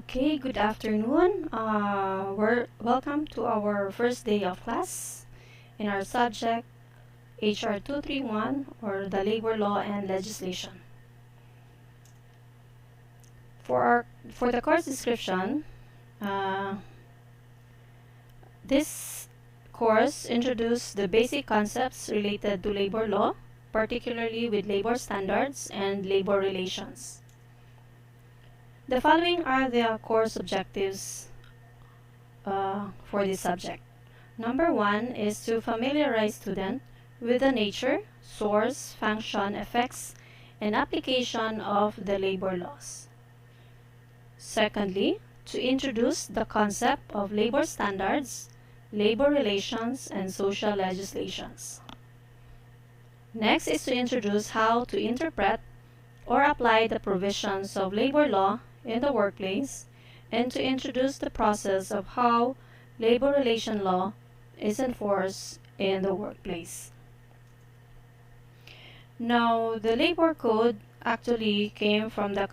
Okay, good afternoon. Welcome to our first day of class in our subject HR 231, or the labor law and legislation. For the course description, this course introduces the basic concepts related to labor law, particularly with labor standards and labor relations. The following are the course objectives for this subject. Number 1 is to familiarize student with the nature, source, function, effects, and application of the labor laws. Secondly, to introduce the concept of labor standards, labor relations, and social legislations. Next is to introduce how to interpret or apply the provisions of labor law in the workplace, and to introduce the process of how labor relation law is enforced in the workplace. Now, the labor code actually came from the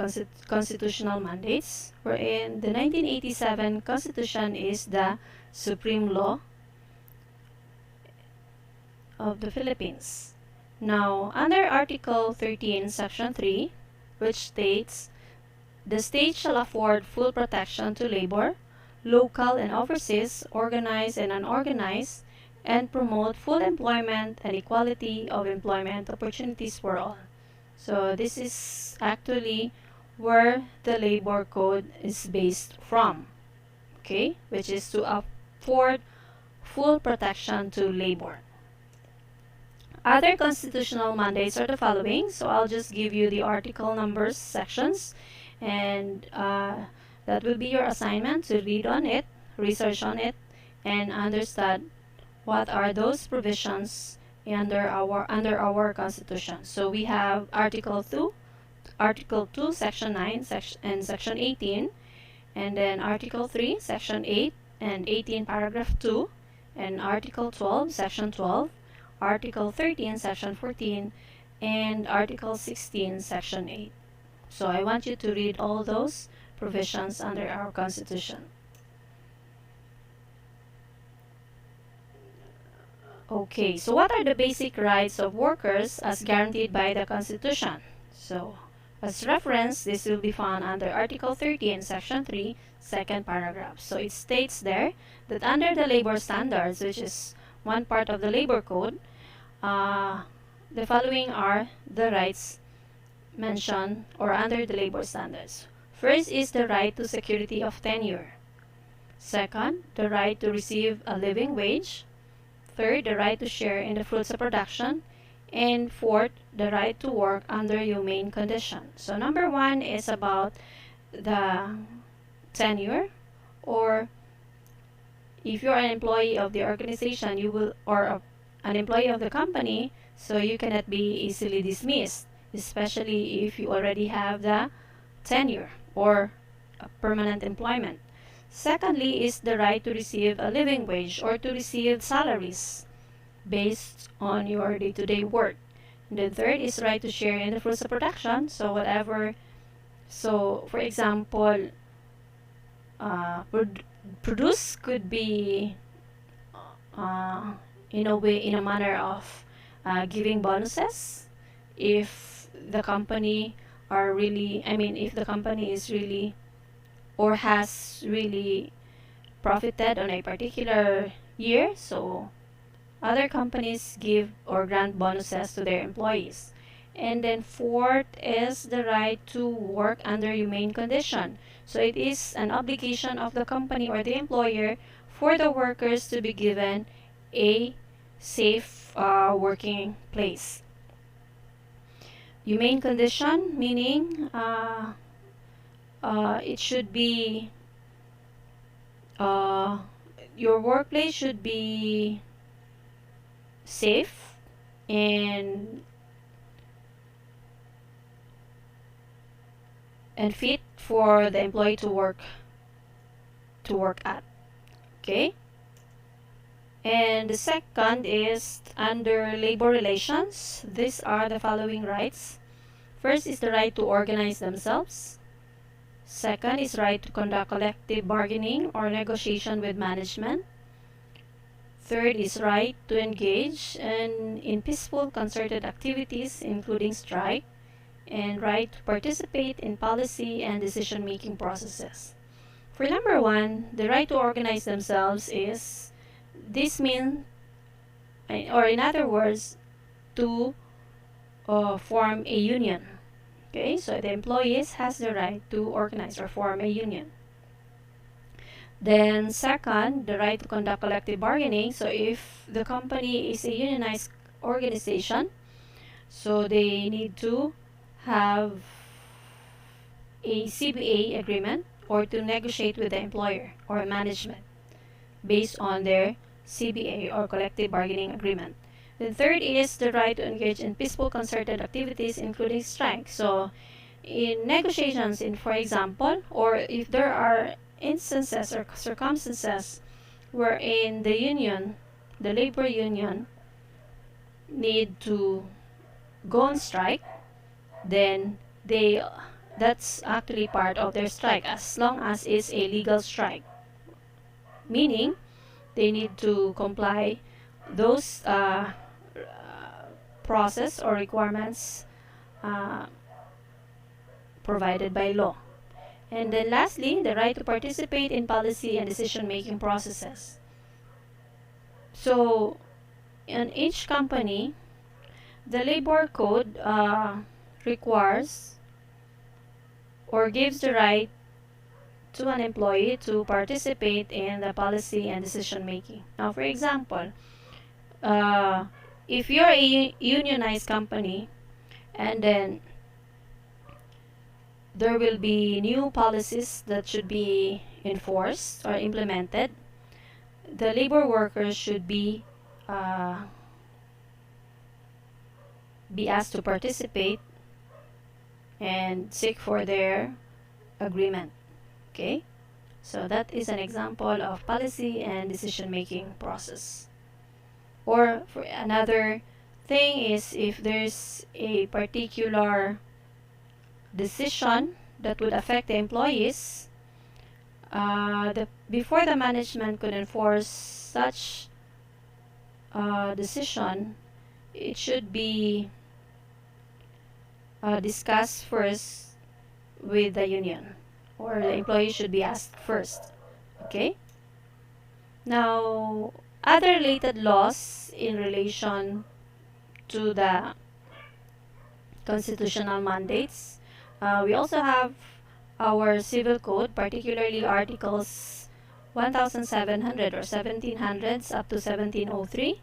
constitutional mandates, wherein the 1987 Constitution is the supreme law of the Philippines. Now, under Article 13, Section 3, which states, the state shall afford full protection to labor, local and overseas, organized and unorganized, and promote full employment and equality of employment opportunities for all. So this is actually where the labor code is based from, okay, which is to afford full protection to labor. Other constitutional mandates are the following, so I'll just give you the article numbers, sections, and that will be your assignment to read on it, research on it, and understand what are those provisions under our Constitution. So we have Article 2, Section 9, and Section 18, and then Article 3, Section 8 and 18, Paragraph 2, and Article 12, Section 12, Article 13, Section 14, and Article 16, Section 8. So I want you to read all those provisions under our Constitution. Okay, so what are the basic rights of workers as guaranteed by the Constitution? So, as reference, this will be found under Article 13, Section 3, second paragraph. So it states there that under the labor standards, which is one part of the labor code, the following are the rights mentioned or under the labor standards. First is the right to security of tenure. Second, the right to receive a living wage. Third, the right to share in the fruits of production. And fourth, the right to work under humane conditions. So number 1 is about the tenure, or if you're an employee of the organization, you will, or an employee of the company, so you cannot be easily dismissed, especially if you already have the tenure or a permanent employment. Secondly is the right to receive a living wage, or to receive salaries based on your day-to-day work. And the third is right to share in the fruits of production. So for example, produce could be in a manner of giving bonuses if the company if the company is really or has really profited on a particular year. So other companies give or grant bonuses to their employees. And then fourth is the right to work under humane condition. So it is an obligation of the company or the employer for the workers to be given a safe working place. Humane condition meaning it should be your workplace should be safe and fit for the employee to work at. Okay? And the second is under labor relations. These are the following rights. First is the right to organize themselves. Second is right to conduct collective bargaining or negotiation with management. Third is right to engage in peaceful concerted activities, including strike, and right to participate in policy and decision-making processes. For number one, the right to organize themselves is, this means, or in other words, to form a union. Okay, so the employees has the right to organize or form a union. Then second, the right to conduct collective bargaining. So if the company is a unionized organization, so they need to have a CBA agreement or to negotiate with the employer or management based on their CBA or collective bargaining agreement. The third is the right to engage in peaceful concerted activities, including strike. So in negotiations, for example, or if there are instances or circumstances wherein the labor union need to go on strike, then that's actually part of their strike, as long as it's a legal strike. Meaning, they need to comply those process or requirements provided by law. And then lastly, the right to participate in policy and decision-making processes. So, in each company, the labor code requires or gives the right to an employee to participate in the policy and decision-making. Now, for example, if you're a unionized company and then there will be new policies that should be enforced or implemented, the labor workers should be asked to participate and seek for their agreement. Okay, so that is an example of policy and decision-making process. Or for another thing is, if there's a particular decision that would affect the employees, before the management could enforce such decision, it should be discussed first with the union, or the employee should be asked first. Okay? Now, other related laws in relation to the constitutional mandates, we also have our civil code, particularly articles 1700 or 1700s up to 1703.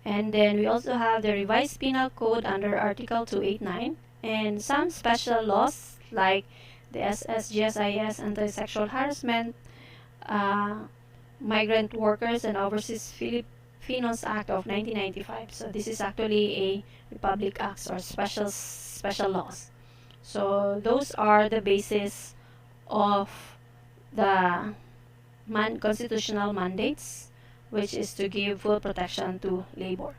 And then we also have the revised penal code under article 289, and some special laws like the SSGSIS, anti-sexual harassment, migrant workers and overseas Filipinos Act of 1995. So this is actually a Republic Acts or special laws. So those are the basis of the constitutional mandates, which is to give full protection to labor.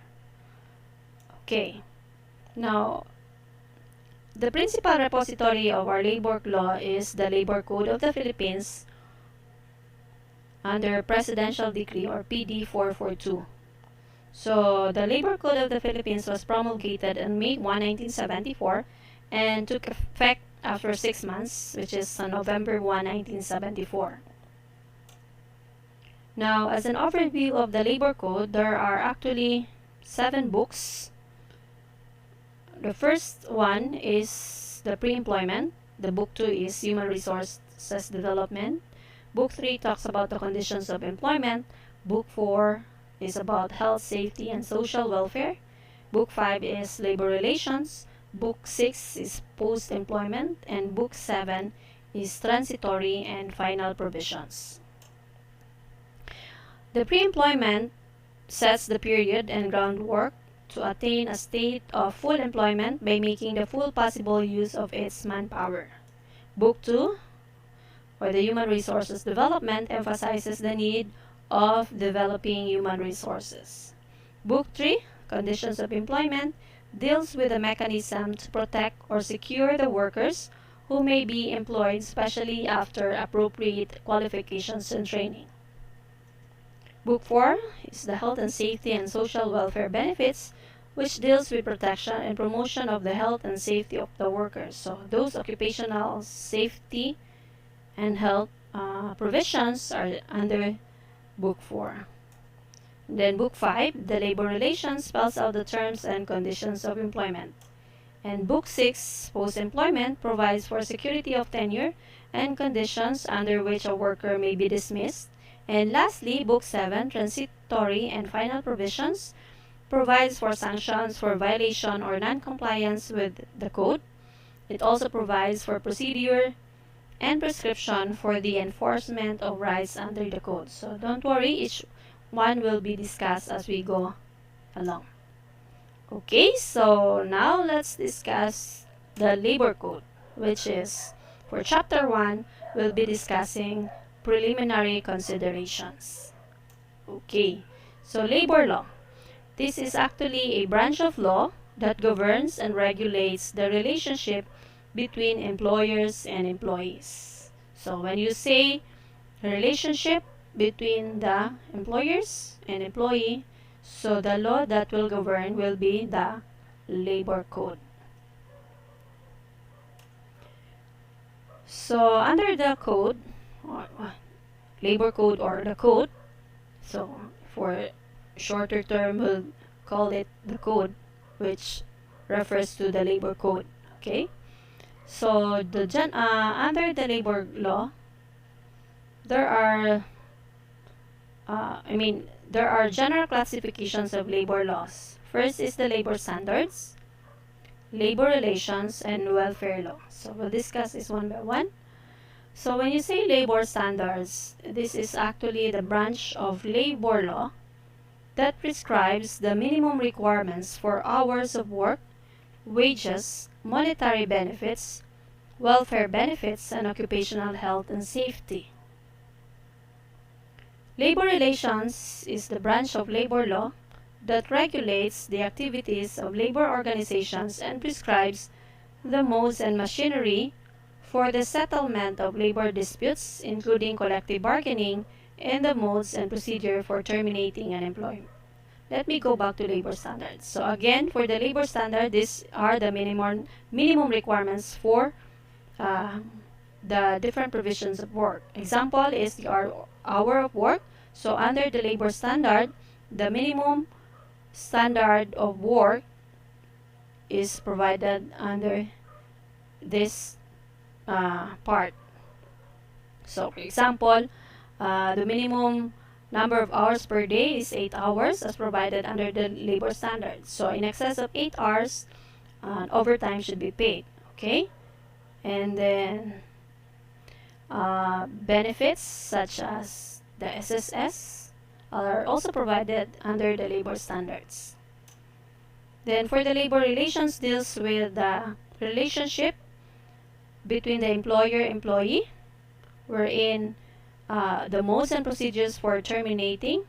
Okay, now the principal repository of our labor law is the Labor Code of the Philippines under Presidential Decree or PD 442. So the Labor Code of the Philippines was promulgated on May 1, 1974 and took effect after 6 months, which is on November 1, 1974. Now, as an overview of the Labor Code, there are actually 7 books. The first one is the pre-employment. The book 2 is Human Resources Development. Book 3 talks about the conditions of employment. Book 4 is about health, safety, and social welfare. Book 5 is labor relations. Book 6 is post-employment. And Book 7 is transitory and final provisions. The pre-employment sets the period and groundwork to attain a state of full employment by making the full possible use of its manpower. Book 2, or the Human Resources Development, emphasizes the need of developing human resources. Book 3, Conditions of Employment, deals with the mechanism to protect or secure the workers who may be employed especially after appropriate qualifications and training. Book 4 is the Health and Safety and Social Welfare Benefits, which deals with protection and promotion of the health and safety of the workers. So those occupational safety and health provisions are under Book 4. Then Book 5, the Labor Relations, spells out the terms and conditions of employment. And Book 6, Post-Employment, provides for security of tenure and conditions under which a worker may be dismissed. And lastly, Book 7, Transitory and Final Provisions, provides for sanctions for violation or non-compliance with the Code. It also provides for procedure and prescription for the enforcement of rights under the Code. So don't worry, each one will be discussed as we go along. Okay, so now let's discuss the Labor Code, which is, for Chapter 1, we'll be discussing preliminary considerations. Okay, so labor law. This is actually a branch of law that governs and regulates the relationship between employers and employees. So when you say relationship between the employers and employee, so the law that will govern will be the Labor Code. So under the code, or Labor Code or the Code, so for shorter term we'll call it the Code, which refers to the Labor Code. Okay, so the under the labor law, there are there are general classifications of labor laws. First is the labor standards, labor relations, and welfare law. So we'll discuss this one by one. So when you say labor standards, this is actually the branch of labor law that prescribes the minimum requirements for hours of work, wages, monetary benefits, welfare benefits, and occupational health and safety. Labor relations is the branch of labor law that regulates the activities of labor organizations and prescribes the modes and machinery for the settlement of labor disputes, including collective bargaining, and the modes and procedure for terminating an employment. Let me go back to labor standards. So again, for the labor standard, these are the minimum requirements for the different provisions of work. Example is the hour of work. So under the labor standard, the minimum standard of work is provided under this part. So for example, the minimum number of hours per day is 8 hours as provided under the labor standard. So in excess of 8 hours, overtime should be paid. Okay, and then benefits such as the SSS are also provided under the labor standards. Then for the labor relations, deals with the relationship between the employer-employee, wherein the modes and procedures for terminating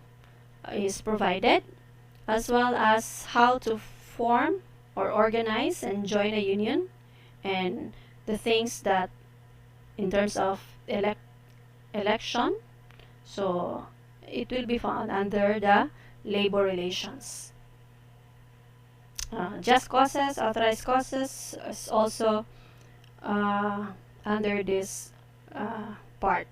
is provided, as well as how to form or organize and join a union, and the things that in terms of election, so it will be found under the labor relations. Just causes, authorized causes is also under this part.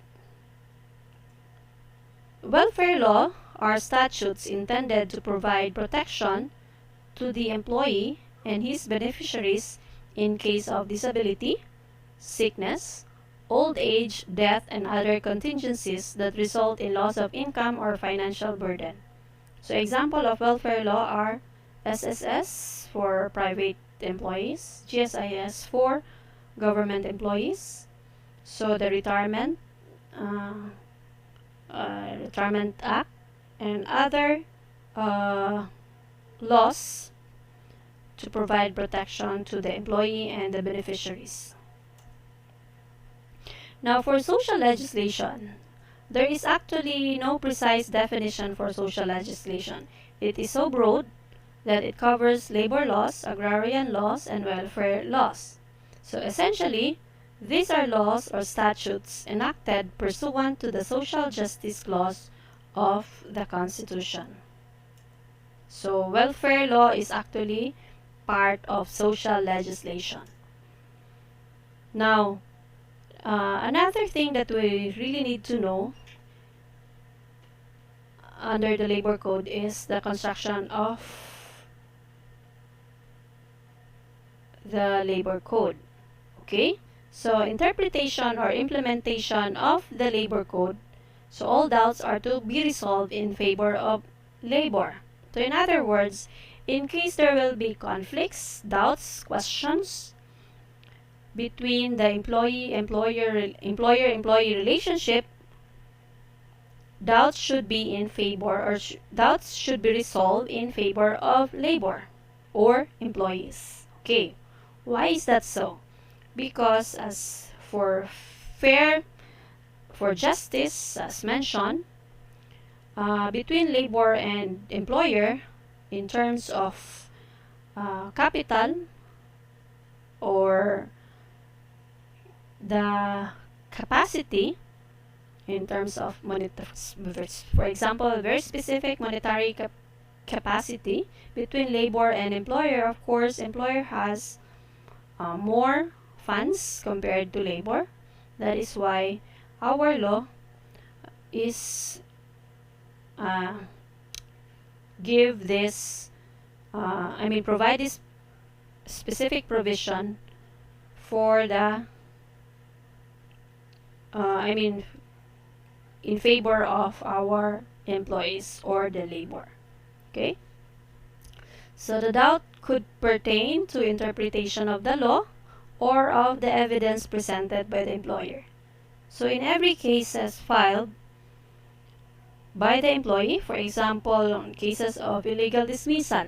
Welfare law are statutes intended to provide protection to the employee and his beneficiaries in case of disability, sickness, old age, death, and other contingencies that result in loss of income or financial burden. So example of welfare law are SSS for private employees, GSIS for government employees. So the Retirement Act and other laws to provide protection to the employee and the beneficiaries. Now for social legislation, there is actually no precise definition for social legislation. It is so broad that it covers labor laws, agrarian laws, and welfare laws. So essentially, These are laws or statutes enacted pursuant to the social justice clause of the Constitution. So, welfare law is actually part of social legislation. Now, another thing that we really need to know under the labor code is the construction of the labor code. Okay? So, interpretation or implementation of the labor code. So, all doubts are to be resolved in favor of labor. So, in other words, in case there will be conflicts, doubts, questions between the employer-employee relationship, doubts should be in favor or doubts should be resolved in favor of labor or employees. Okay, why is that so? Because as for justice, as mentioned, between labor and employer, in terms of capital or the capacity, in terms of for example, very specific monetary capacity between labor and employer. Of course, employer has more funds compared to labor. That is why our law is provide this specific provision for the in favor of our employees or the labor. Okay? So the doubt could pertain to interpretation of the law or of the evidence presented by the employer. So in every case filed by the employee, for example, on cases of illegal dismissal,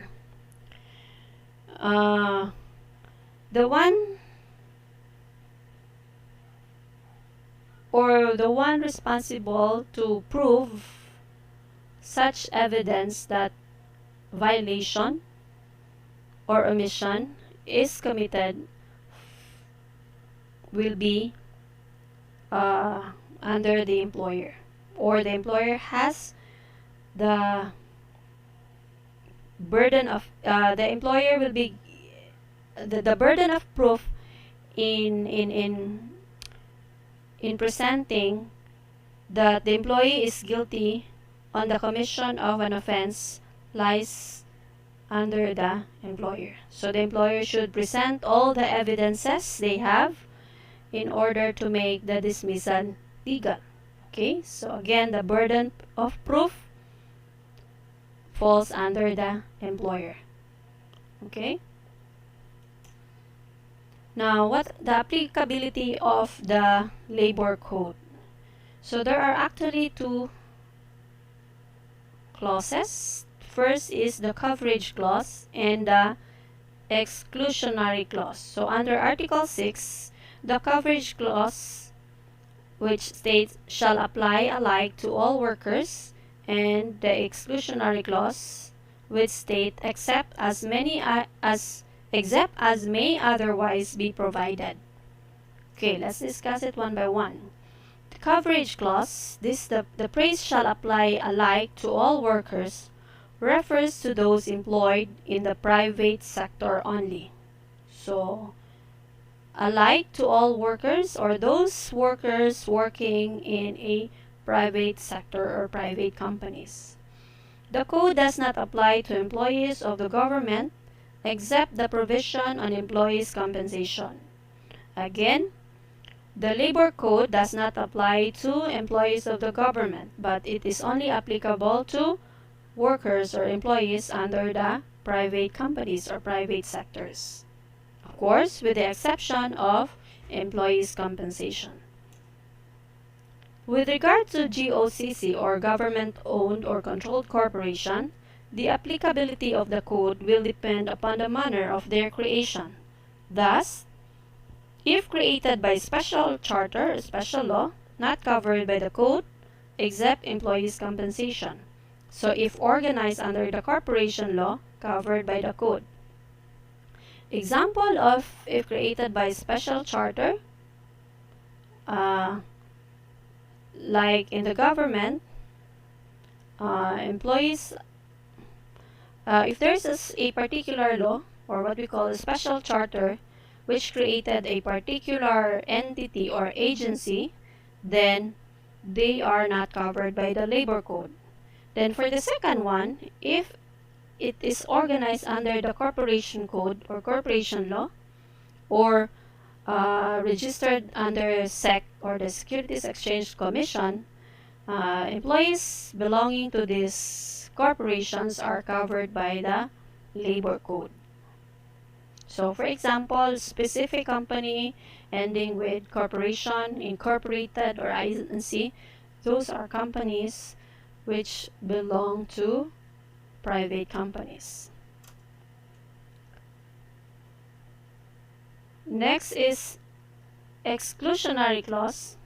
the one responsible to prove such evidence that violation or omission is committed will be under the employer, or the employer has the burden of the employer will be the burden of proof in presenting that the employee is guilty on the commission of an offense lies under the employer. So the employer should present all the evidences they have in order to make the dismissal legal. Okay, so again, the burden of proof falls under the employer. Okay. Now, what the applicability of the labor code? So there are actually two clauses. First is the coverage clause and the exclusionary clause. So under Article 6, the coverage clause, which states shall apply alike to all workers, and the exclusionary clause, which state except as may otherwise be provided. Okay, let's discuss it one by one. The coverage clause, the phrase shall apply alike to all workers, refers to those employed in the private sector only. So, alike to all workers, or those workers working in a private sector or private companies. The code does not apply to employees of the government except the provision on employees' compensation. Again, the labor code does not apply to employees of the government, but it is only applicable to workers or employees under the private companies or private sectors. Of course, with the exception of employees' compensation. With regard to GOCC or government-owned or controlled corporation, the applicability of the code will depend upon the manner of their creation. Thus, if created by special charter or special law, not covered by the code, except employees' compensation. So if organized under the corporation law, covered by the code. Example of if created by special charter, like in the government, employees, if there's a particular law or what we call a special charter which created a particular entity or agency, then they are not covered by the labor code. Then for the second one, if it is organized under the corporation code or corporation law, or registered under SEC or the Securities Exchange Commission, employees belonging to these corporations are covered by the labor code. So for example, specific company ending with corporation, incorporated, or INC, those are companies which belong to private companies. Next is exclusionary clause.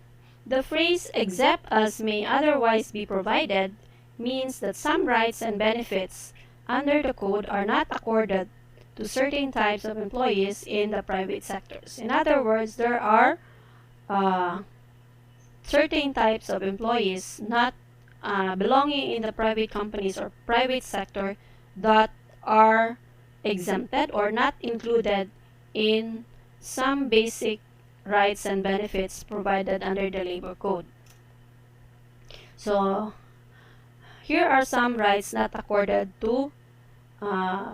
The phrase except as may otherwise be provided means that some rights and benefits under the code are not accorded to certain types of employees in the private sectors. In other words, there are certain types of employees not belonging in the private companies or private sector that are exempted or not included in some basic rights and benefits provided under the labor code. So here are some rights not accorded to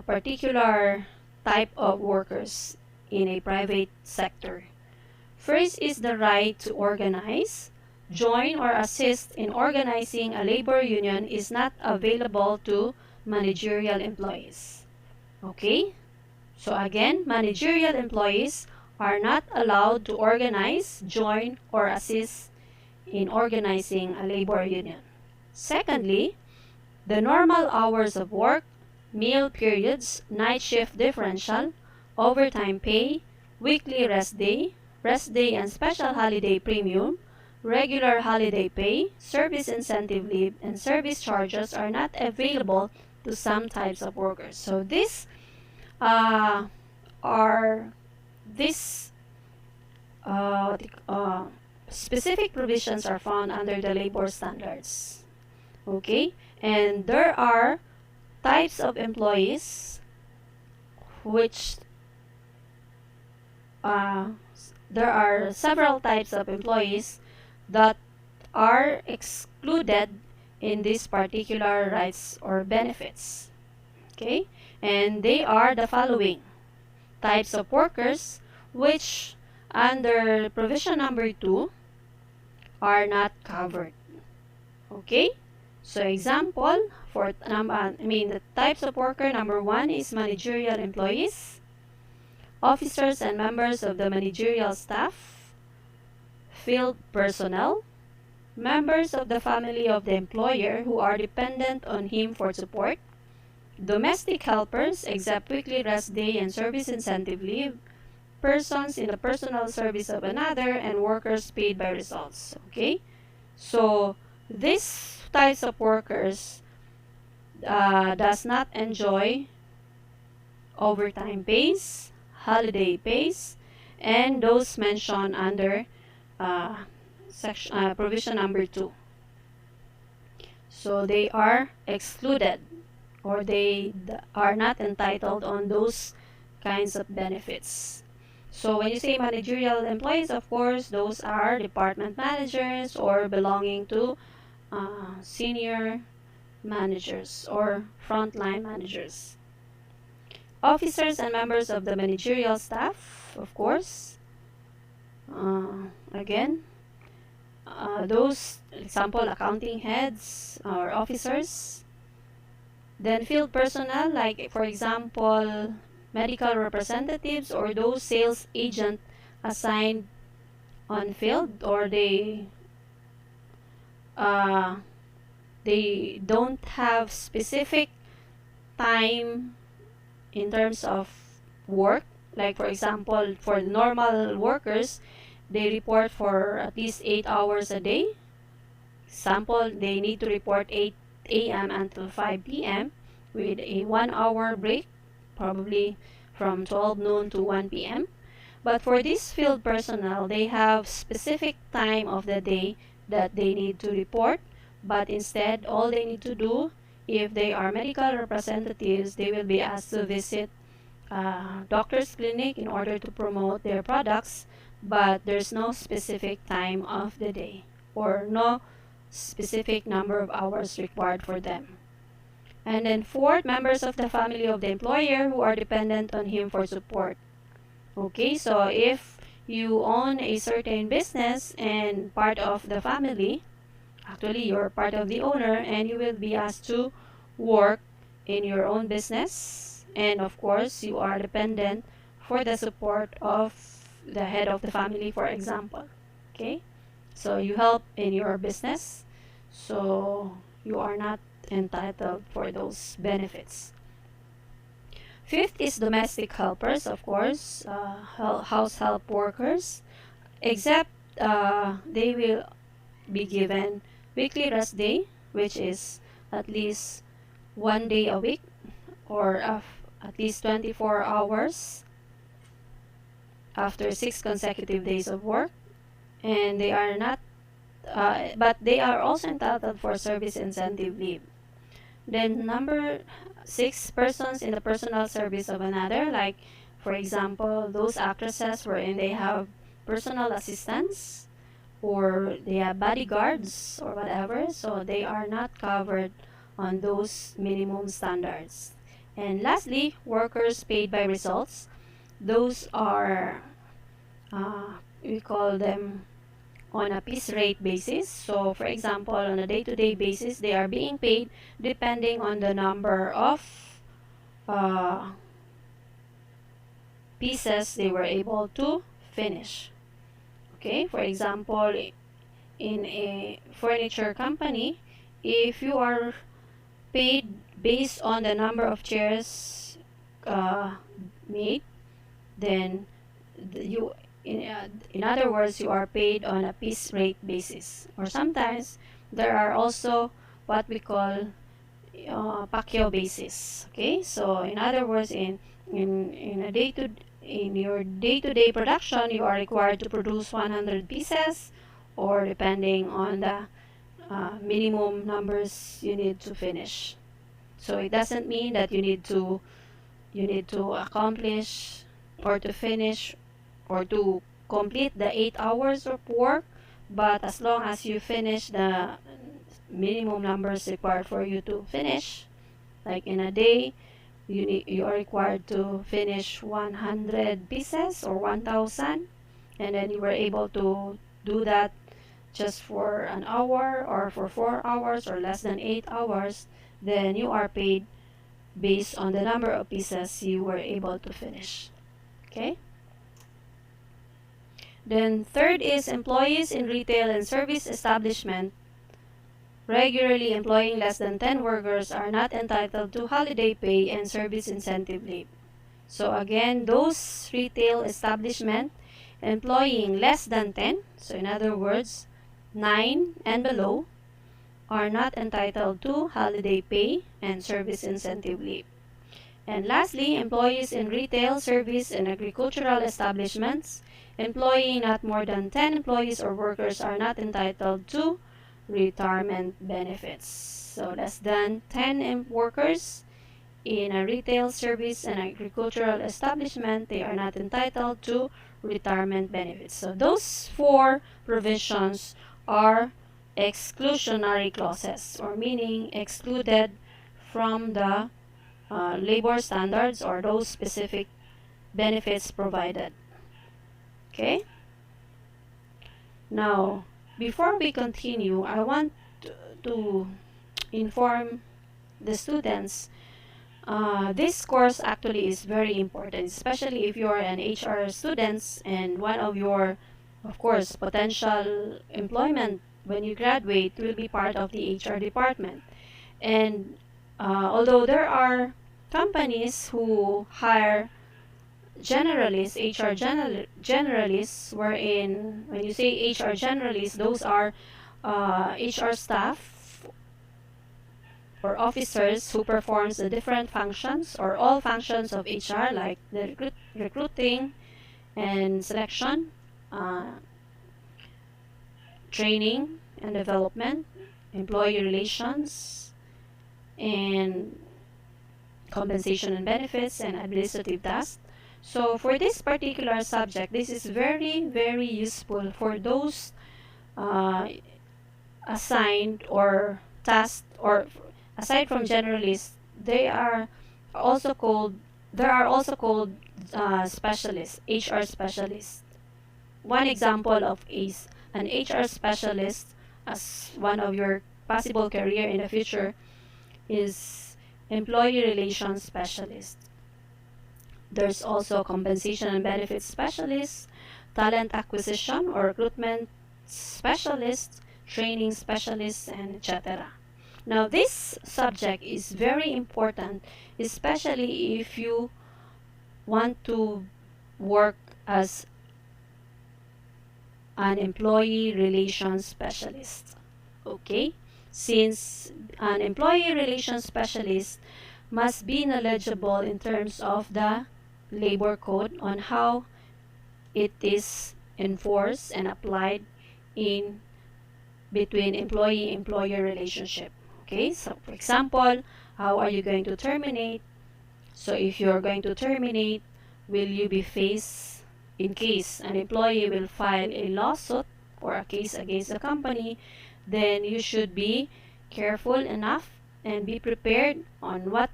particular type of workers in a private sector. First is the right to organize. Join or assist in organizing a labor union is not available to managerial employees. Okay? So again, managerial employees are not allowed to organize, join, or assist in organizing a labor union. Secondly, the normal hours of work, meal periods, night shift differential, overtime pay, weekly rest day and special holiday premium, regular holiday pay, service incentive leave, and service charges are not available to some types of workers. So these specific provisions are found under the labor standards. Okay, and there are types of employees which there are several types of employees that are excluded in these particular rights or benefits. Okay, and they are the following types of workers which under provision number 2 are not covered. Okay, so example for the types of worker, number 1 is managerial employees, officers and members of the managerial staff, field personnel, members of the family of the employer who are dependent on him for support, domestic helpers except weekly rest day and service incentive leave, persons in the personal service of another, and workers paid by results. Okay, so these types of workers does not enjoy overtime pays, holiday pays, and those mentioned under provision number 2. So they are excluded, or they are not entitled on those kinds of benefits. So when you say managerial employees, of course, those are department managers or belonging to senior managers or frontline managers. Officers and members of the managerial staff, of course, again, those, example, accounting heads or officers. Then field personnel, like for example, medical representatives or those sales agent assigned on field, or they don't have specific time in terms of work. Like for example, for normal workers, they report for at least 8 hours a day. Example, they need to report 8 a.m. until 5 p.m. with a 1 hour break, probably from 12 noon to 1 p.m. But for these field personnel, they have specific time of the day that they need to report, but instead, all they need to do, if they are medical representatives, they will be asked to visit doctor's clinic in order to promote their products, but there's no specific time of the day or no specific number of hours required for them. And then fourth, members of the family of the employer who are dependent on him for support. Okay, so if you own a certain business and part of the family, actually you're part of the owner, and you will be asked to work in your own business, and of course you are dependent for the support of the head of the family, for example. Okay, so you help in your business, so you are not entitled for those benefits. Fifth is domestic helpers, of course, house help workers, except they will be given weekly rest day, which is at least 1 day a week, or at least 24 hours after 6 consecutive days of work. And they are not, but they are also entitled for service incentive leave. Then number 6, persons in the personal service of another, like for example those actresses wherein they have personal assistants or they have bodyguards or whatever, so they are not covered on those minimum standards. And lastly, workers paid by results. Those are we call them on a piece rate basis. So for example, on a day-to-day basis, they are being paid depending on the number of pieces they were able to finish. Okay, for example, in a furniture company, if you are paid based on the number of chairs made, then you in other words, you are paid on a piece rate basis. Or sometimes there are also what we call Pacquiao basis. Okay, so in other words, in your day-to-day production, you are required to produce 100 pieces, or depending on the minimum numbers you need to finish. So it doesn't mean that you need to accomplish or to finish or to complete the 8 hours of work, but as long as you finish the minimum numbers required for you to finish, like in a day, you are required to finish 100 pieces or 1,000, and then you were able to do that just for an hour or for 4 hours or less than 8 hours, then you are paid based on the number of pieces you were able to finish. Okay? Then third is employees in retail and service establishment regularly employing less than 10 workers are not entitled to holiday pay and service incentive leave. So again, those retail establishment employing less than 10, so in other words, 9 and below, are not entitled to holiday pay and service incentive leave. And lastly, employees in retail, service, and agricultural establishments employing not more than 10 employees or workers are not entitled to retirement benefits. So less than 10 workers in a retail, service, and agricultural establishment, they are not entitled to retirement benefits. So those 4 provisions are exclusionary clauses, or meaning excluded from the labor standards or those specific benefits provided. Okay? Now, before we continue, I want to inform the students this course actually is very important, especially if you're an HR students and one of your, of course, potential employment when you graduate will be part of the HR department. And although there are companies who hire generalists, HR generalists, wherein when you say HR generalists, those are HR staff or officers who performs the different functions or all functions of HR, like the recruiting and selection, uh, training and development, employee relations, and compensation and benefits, and administrative tasks. So for this particular subject, this is very, very useful for those uh, assigned or tasked, or aside from generalists, they are also called there are also called specialists, HR specialists. One example of is an HR specialist as one of your possible career in the future is employee relations specialist. There's also compensation and benefits specialist, talent acquisition or recruitment specialist, training specialist, and etc. Now, this subject is very important, especially if you want to work as an employee relations specialist. Okay? Since an employee relations specialist must be knowledgeable in terms of the labor code on how it is enforced and applied in between employee-employer relationship. Okay, so for example, how are you going to terminate? So if you're going to terminate, will you be faced in case an employee will file a lawsuit or a case against the company, then you should be careful enough and be prepared on what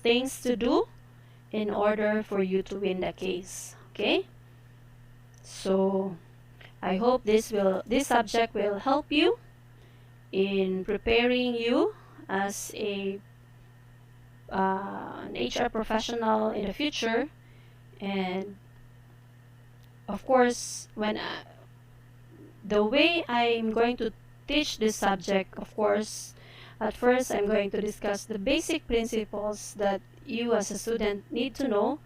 things to do in order for you to win the case. Okay? So I hope this subject will help you in preparing you as an HR professional in the future. And of course, when the way I'm going to teach this subject, of course, at first I'm going to discuss the basic principles that you as a student need to know,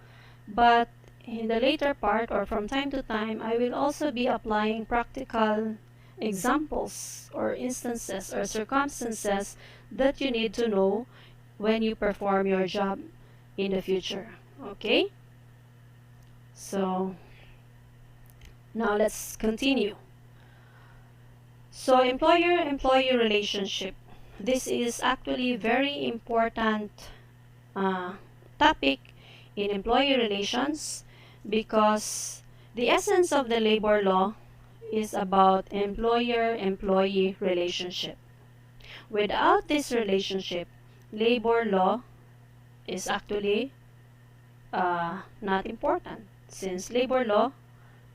but in the later part or from time to time, I will also be applying practical examples or instances or circumstances that you need to know when you perform your job in the future. Okay? So now let's continue. So employer-employee relationship. This is actually very important topic in employee relations because the essence of the labor law is about employer-employee relationship. Without this relationship, labor law is actually not important, since labor law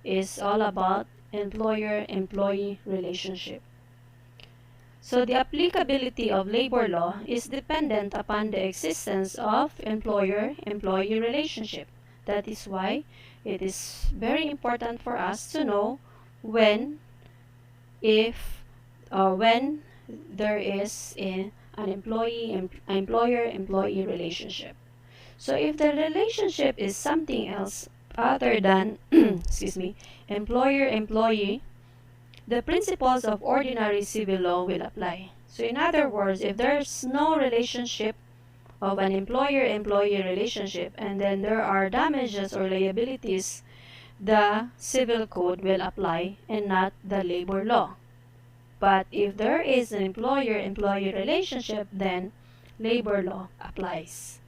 is all about employer-employee relationship. So the applicability of labor law is dependent upon the existence of employer-employee relationship. That is why it is very important for us to know when, if, or when there is an employer-employee relationship. So if the relationship is something else other than employer-employee, the principles of ordinary civil law will apply. So in other words, if there's no relationship of an employer-employee relationship and then there are damages or liabilities, the civil code will apply and not the labor law. But if there is an employer-employee relationship, then labor law applies.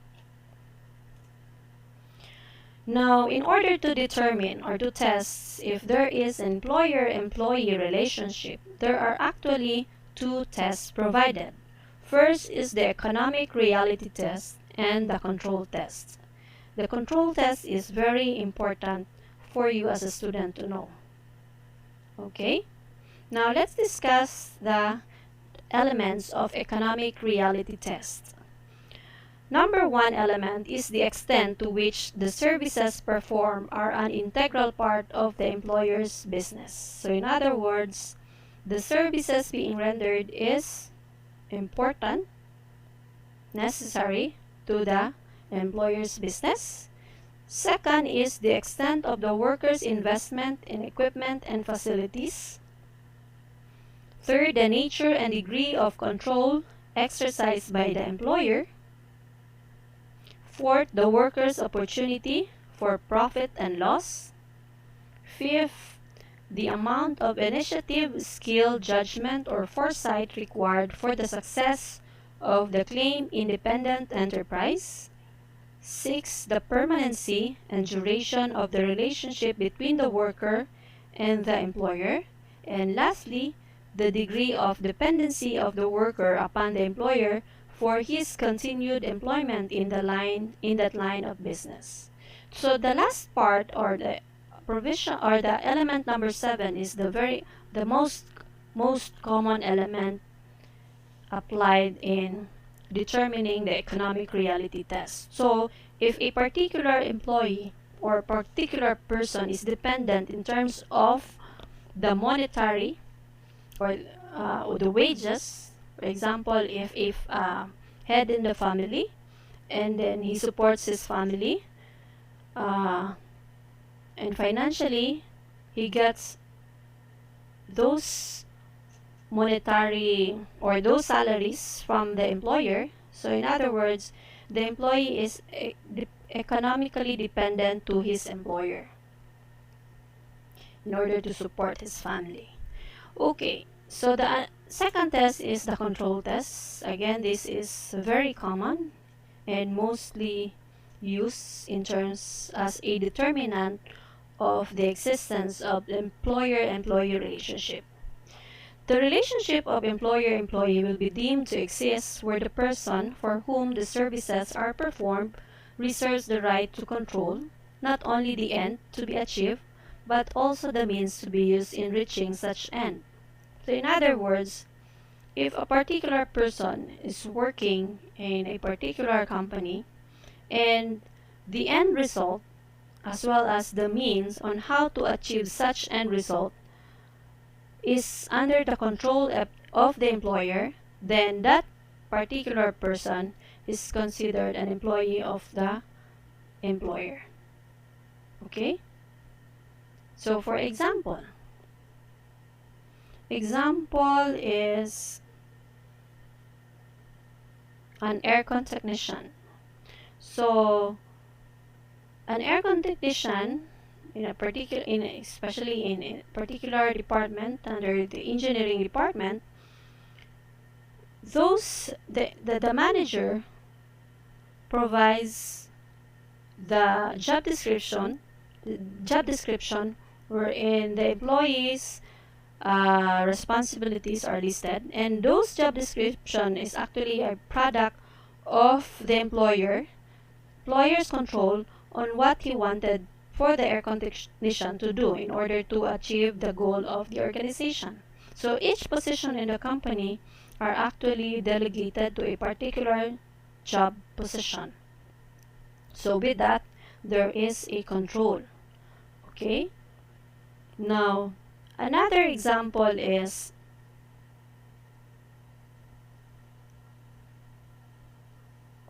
Now, in order to determine or to test if there is an employer-employee relationship, there are actually two tests provided. First is the economic reality test and the control test. The control test is very important for you as a student to know. Okay? Now, let's discuss the elements of economic reality test. Number one element is the extent to which the services performed are an integral part of the employer's business. So in other words, the services being rendered is important, necessary to the employer's business. Second is the extent of the worker's investment in equipment and facilities. Third, the nature and degree of control exercised by the employer. Fourth, the worker's opportunity for profit and loss. Fifth, the amount of initiative, skill, judgment, or foresight required for the success of the claim-independent enterprise. 6. The permanency and duration of the relationship between the worker and the employer. And lastly, the degree of dependency of the worker upon the employer for his continued employment in that line of business. So the last part, or the provision, or the element number 7, is the most common element applied in determining the economic reality test. So if a particular employee or particular person is dependent in terms of the monetary or the wages, for example, if head in the family, and then he supports his family, and financially he gets those monetary or those salaries from the employer. So in other words, the employee is economically dependent to his employer in order to support his family. Okay, so the second test is the control test. Again, this is very common and mostly used in terms as a determinant of the existence of the employer-employee relationship. The relationship of employer-employee will be deemed to exist where the person for whom the services are performed reserves the right to control not only the end to be achieved, but also the means to be used in reaching such end. So in other words, if a particular person is working in a particular company and the end result as well as the means on how to achieve such end result is under the control of the employer, then that particular person is considered an employee of the employer. Okay? So for example is an aircon technician. So an aircon technician especially in a particular department under the engineering department, the manager provides the job description wherein the employees responsibilities are listed, and those job description is actually a product of the employer's control on what he wanted for the air technician to do in order to achieve the goal of the organization. So each position in the company are actually delegated to a particular job position. So with that, there is a control. Okay? Now, another example is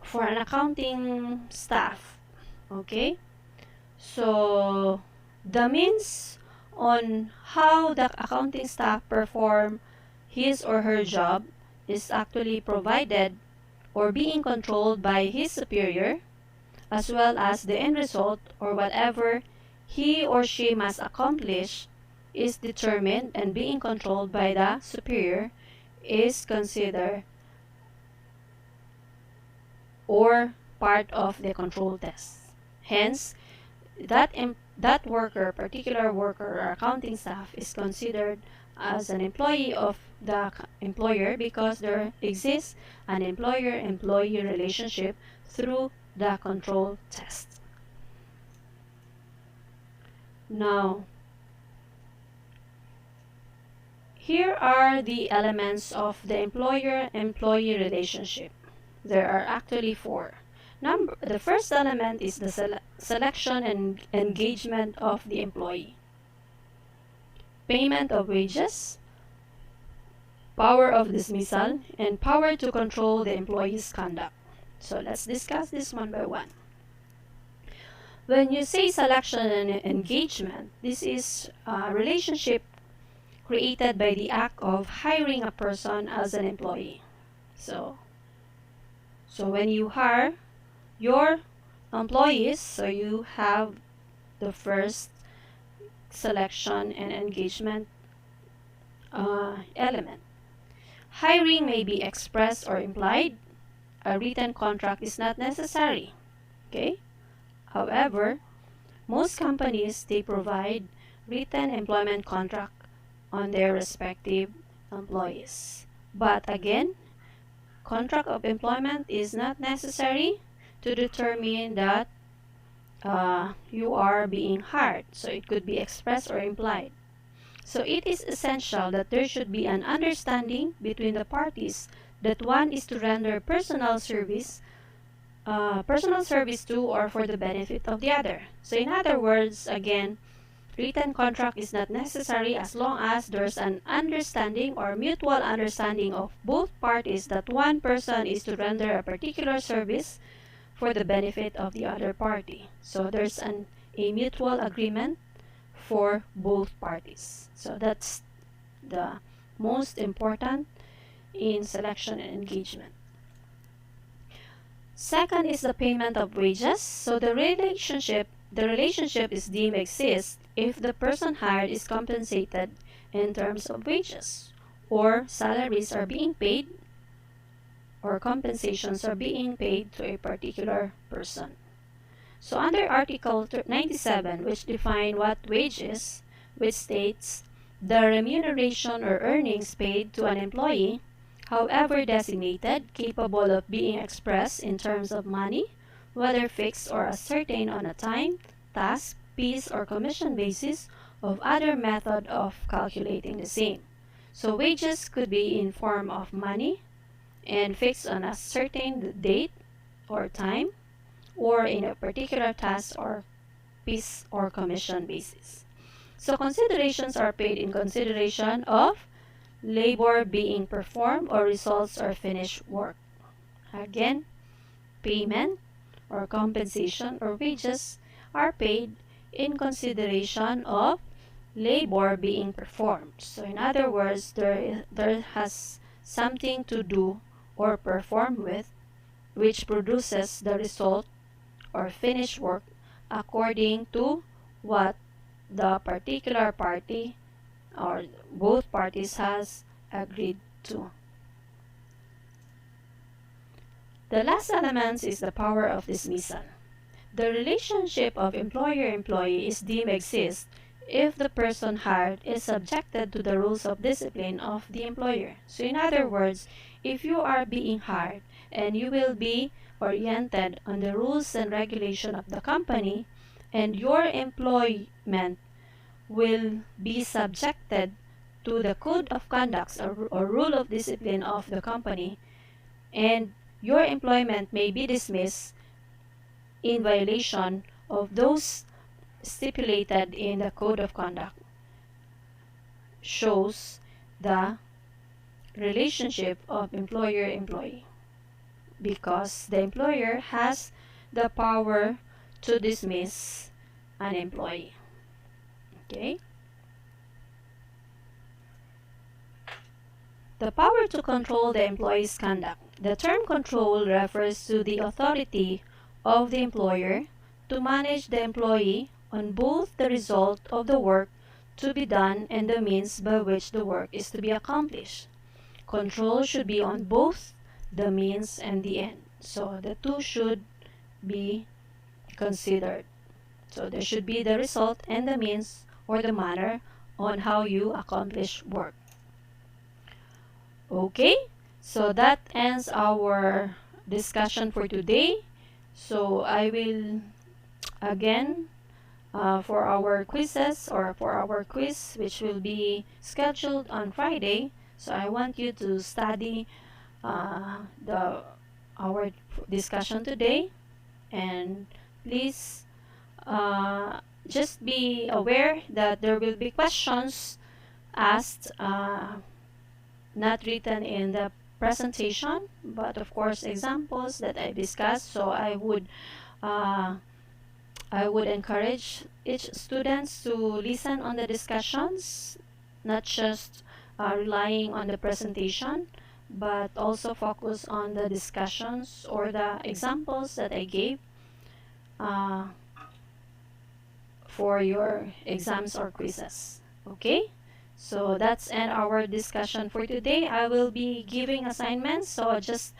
for an accounting staff. Okay? So the means on how the accounting staff perform his or her job is actually provided or being controlled by his superior, as well as the end result or whatever he or she must accomplish is determined and being controlled by the superior is considered or part of the control test. Hence, that worker, particular worker or accounting staff is considered as an employee of the employer because there exists an employer-employee relationship through the control test. Now, here are the elements of the employer-employee relationship. There are actually 4. The first element is the selection and engagement of the employee. Payment of wages, power of dismissal, and power to control the employee's conduct. So let's discuss this one by one. When you say selection and engagement, this is a relationship created by the act of hiring a person as an employee. So when you hire your employees, so you have the first selection and engagement element. Hiring may be expressed or implied. A written contract is not necessary. Okay? However, most companies, they provide written employment contract on their respective employees. But again, contract of employment is not necessary to determine that you are being hired. So it could be expressed or implied. So it is essential that there should be an understanding between the parties that one is to render personal service to or for the benefit of the other. So in other words, again, written contract is not necessary as long as there's an understanding or mutual understanding of both parties that one person is to render a particular service for the benefit of the other party. So there's a mutual agreement for both parties. So that's the most important in selection and engagement. Second is the payment of wages. So the relationship is deemed exist if the person hired is compensated in terms of wages, or salaries are being paid, or compensations are being paid to a particular person. So under Article 97, which define what wage is, which states the remuneration or earnings paid to an employee, however designated, capable of being expressed in terms of money, whether fixed or ascertained on a time, task, piece, or commission basis, of other method of calculating the same. So wages could be in form of money and fixed on a certain date or time, or in a particular task or piece or commission basis. So considerations are paid in consideration of labor being performed or results or finished work. Again, payment or compensation or wages are paid in consideration of labor being performed. So in other words, there has something to do or perform with which produces the result or finished work according to what the particular party or both parties has agreed to. The last element is the power of dismissal. The relationship of employer-employee is deemed exist if the person hired is subjected to the rules of discipline of the employer. So in other words, if you are being hired and you will be oriented on the rules and regulation of the company, and your employment will be subjected to the code of conduct or rule of discipline of the company, and your employment may be dismissed in violation of those stipulated in the code of conduct, shows the relationship of employer-employee, because the employer has the power to dismiss an employee. Okay? The power to control the employee's conduct. The term control refers to the authority of the employer to manage the employee on both the result of the work to be done and the means by which the work is to be accomplished. Control should be on both the means and the end. So the two should be considered. So there should be the result and the means or the manner on how you accomplish work. Okay, so that ends our discussion for today. So I will again for our quizzes or for our quiz, which will be scheduled on Friday. So I want you to study our discussion today, and please just be aware that there will be questions asked, not written in the presentation, but of course examples that I discussed. So I would encourage each students to listen on the discussions, not just relying on the presentation, but also focus on the discussions or the examples that I gave for your exams or quizzes. Okay? So that's end our discussion for today. I will be giving assignments, so just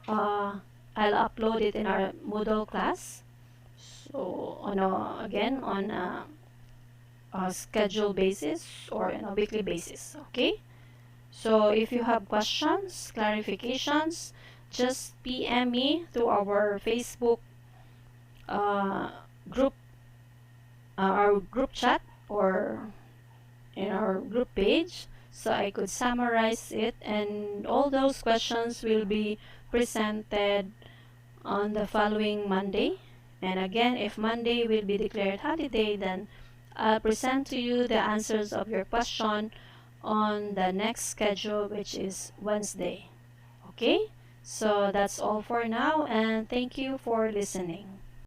I'll upload it in our Moodle class. So again on a schedule basis or on a weekly basis. Okay? So if you have questions, clarifications, just PM me through our Facebook uh, group, our group chat, or in our group page, so I could summarize it, and all those questions will be presented on the following Monday. And again, if Monday will be declared holiday, then I'll present to you the answers of your question on the next schedule, which is Wednesday. Okay? So that's all for now, and thank you for listening.